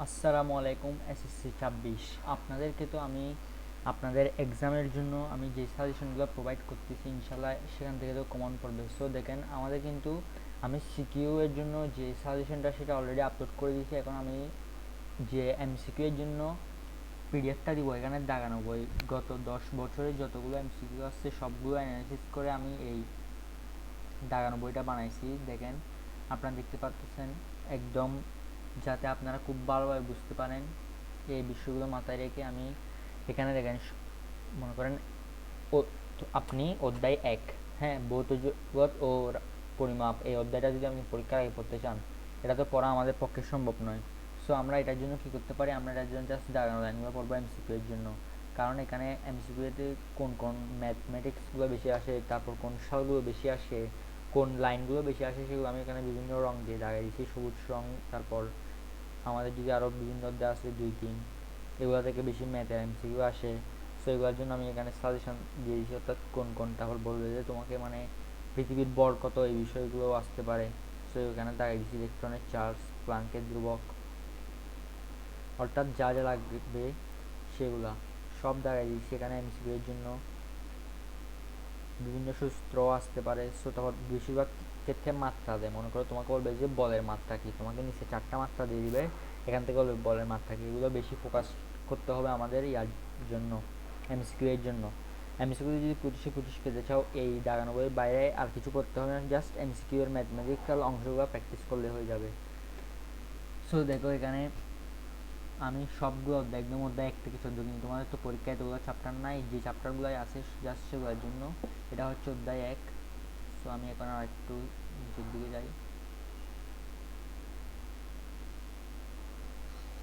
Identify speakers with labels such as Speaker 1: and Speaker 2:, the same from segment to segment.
Speaker 1: আসসালামু আলাইকুম। এসএসসি ২৬ আপনাদেরকে তো আমি আপনাদের এক্সামের জন্য আমি যে সাজেশনগুলো প্রোভাইড করতেছি ইনশাল্লাহ সেখান থেকে তো কমন পড়বে। সো দেখেন আমাদের কিন্তু আমি সিকিউ এর জন্য যে সাজেশনটা সেটা অলরেডি আপলোড করে দিয়েছি। এখন আমি যে এমসিকিউ এর জন্য পিডিএফটা দিব, এখানে দাগানো বই গত 10 বছরে যতগুলো এমসিকিউ আসছে সবগুলো অ্যানালাইসিস করে আমি এই দাগানো বইটা বানাইছি। দেখেন আপনারা দেখতে পাচ্ছেন একদম, যাতে আপনারা খুব ভালোভাবে বুঝতে পারেন এই বিষয়গুলো মাথায় রেখে আমি এখানে দেখেন মনে করেন ও আপনি অধ্যায় ১, হ্যাঁ, ভৌত জগৎ ও পরিমাপ, এই অধ্যায়টা যদি আপনি পরীক্ষার আগে পড়তে চান এটা তো পড়া আমাদের পক্ষে সম্ভব নয়। সো আমরা এটার জন্য কি করতে পারি, আমরা এটার জন্য জাস্ট দাগানো লাইনগুলো পড়বো এমসিকিউ এর জন্য। কারণ এখানে এমসিকিউতে কোন কোন ম্যাথমেটিক্সগুলো বেশি আসে, তারপর কোন সালগুলো বেশি আসে, কোন লাইনগুলো বেশি আসে সেগুলো আমি এখানে বিভিন্ন রং দিয়ে দাগাই দিয়েছি, সবুজ রং। তারপর আমাদের যদি আরও বিভিন্ন অধ্যায় আছে ২-৩, এগুলো থেকে বেশি ম্যাথের এমসিকিউ আসে। সো এগুলোর জন্য আমি এখানে সাজেশন দিয়ে দিয়েছি, অর্থাৎ কোন কোন, তারপর বলবে যে তোমাকে মানে পৃথিবীর ভর কত, এই বিষয়গুলোও আসতে পারে। সো এখানে দাগাই দিয়েছি ইলেকট্রনের চার্জ, প্লাঙ্কের ধ্রুবক, অর্থাৎ যা যা লাগবে সেগুলা সব দাগাই দিয়েছি এখানে এমসিকিউ এর জন্য। বিভিন্ন সূত্র আসতে পারে। সো তারপর বেশিরভাগ ক্ষেত্রে মাত্রা দেয়, মনে করো তোমাকে বলবে যে বলের মাত্রা কি, তোমাকে নিচে 4টা মাত্রা দিয়ে দিবে, এখান থেকে বলবে বলের মাত্রা কি। এগুলো বেশি ফোকাস করতে হবে আমাদের ইয়ার জন্য, এমসিকিউ এর জন্য। এমসিকিউ যদি 25-25 পেতে চাও এই দাগানো বইয়ের বাইরে আর কিছু করতে হবে না, জাস্ট এমসিকিউ এর ম্যাথমেটিক্যাল অংশগুলো প্র্যাকটিস করলে হয়ে যাবে। সো দেখো এখানে আমি সবগুলো অধ্যায় একদম অধ্যায় 1 থেকে 14, কিন্তু তোমাদের তো পরীক্ষায় এতগুলো চ্যাপ্টার নাই, যে চ্যাপ্টারগুলোই আছে জাস্ট সেগুলোর জন্য। এটা হচ্ছে অধ্যায় 1। সো আমি এখন আর একটু নিচের দিকে যাই।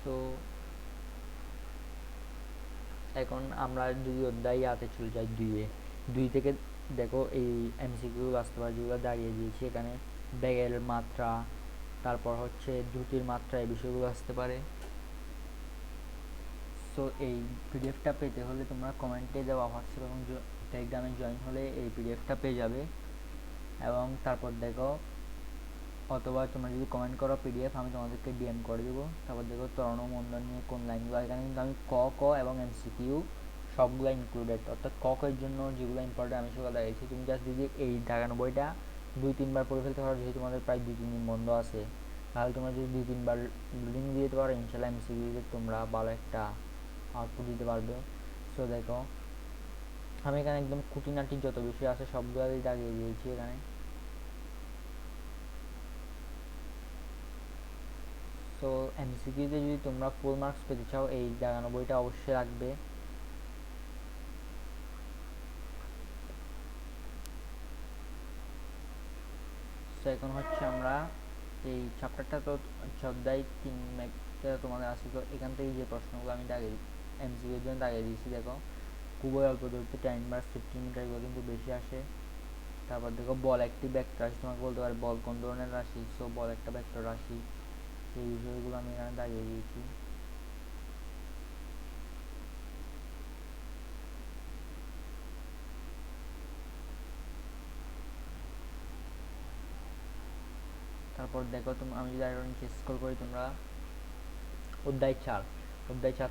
Speaker 1: সো এখন আমরা যদি অধ্যায় আতে চলে যাই 2-এ, 2 থেকে দেখো এই এমসিকিউ আসতে পারে যেগুলো দাঁড়িয়ে দিয়েছি এখানে। ব্যাগের মাত্রা, তারপর হচ্ছে দ্রুতির মাত্রা, এই বিষয়গুলো আসতে পারে। সো এই পিডিএফটা পেতে হলে তোমরা কমেন্টে দেওয়া হোয়াটসঅ্যাপ এবং টেলিগ্রামে জয়েন হলে এই পিডিএফটা পেয়ে যাবে। এবং তারপর দেখো, অথবা তোমরা যদি কমেন্ট করো পিডিএফ আমি তোমাদেরকে ডিএম করে দেবো। তারপর দেখো ত্বরণ ও মন্দন নিয়ে কোন লাইনগুলো, এখানে কিন্তু আমি ক এবং এমসিকিউ সবগুলো ইনক্লুডেড, অর্থাৎ এর জন্য যেগুলো ইম্পর্টেন্ট আমি সেগুলো দেখাইছি। তুমি জাস্ট যদি এই ৯৯টা ২-৩ বার পড়ে ফেলতে পারো, যেহেতু তোমাদের প্রায় ২-৩ দিন বন্ধ আছে, তাহলে তোমরা যদি ২-৩ বার রিডিং দিয়ে দিতে পারো ইনশাল্লাহ এমসিকিউতে তোমরা ভালো একটা আউটপুট দিতে পারবে। সো দেখো আমি এখানে একদম খুঁটিনাটি যত বিষয় আছে সবগুলোই দাগিয়ে দিয়েছি এখানে। সো এমসিকিউতে যদি তোমরা ফুল মার্কস পেতে চাও এই ৯৯টা অবশ্যই লাগবে। সো এখন হচ্ছে আমরা এই চ্যাপ্টারটা তো অধ্যায় ৩ ম্যাথটা তোমাদের আছে, তো এখান থেকে যে প্রশ্নগুলো আমি দাগিয়ে এমসিকিউর জন্য দাগিয়ে দিয়েছি দেখো, খুবই অল্প দূরত্বে 10/15 মিটার, এগুলো কিন্তু বেশি আসে। তারপর দেখো বল একটি ভেক্টর রাশি, তোমাকে বলতে পারে বল কোন ধরনের রাশি, সো বল একটা ভেক্টর রাশি, এই বিষয়গুলো আমি এখানে দাগিয়ে দিয়েছি। তারপর দেখো আমি যদি আরো নিচে স্ক্রল করি, তোমরা অধ্যায় 4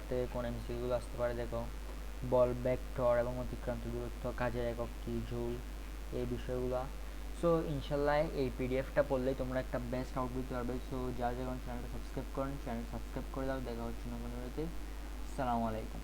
Speaker 1: থেকে কোন এমসিকিউগুলো আসতে পারে দেখো, বল ভেক্টর এবং অতিক্রান্ত দূরত্ব, কাজের একক কি, জুল, এই বিষয়গুলো। সো ইনশাল্লাহ এই পিডিএফটা পড়লেই তোমরা একটা বেস্ট আউটপুট দিতে পারবে। সো যারা যখন চ্যানেলটা সাবস্ক্রাইব করেন চ্যানেল সাবস্ক্রাইব করে দাও। দেখা হচ্ছে নতুন ভিডিওতে। আসসালামু আলাইকুম।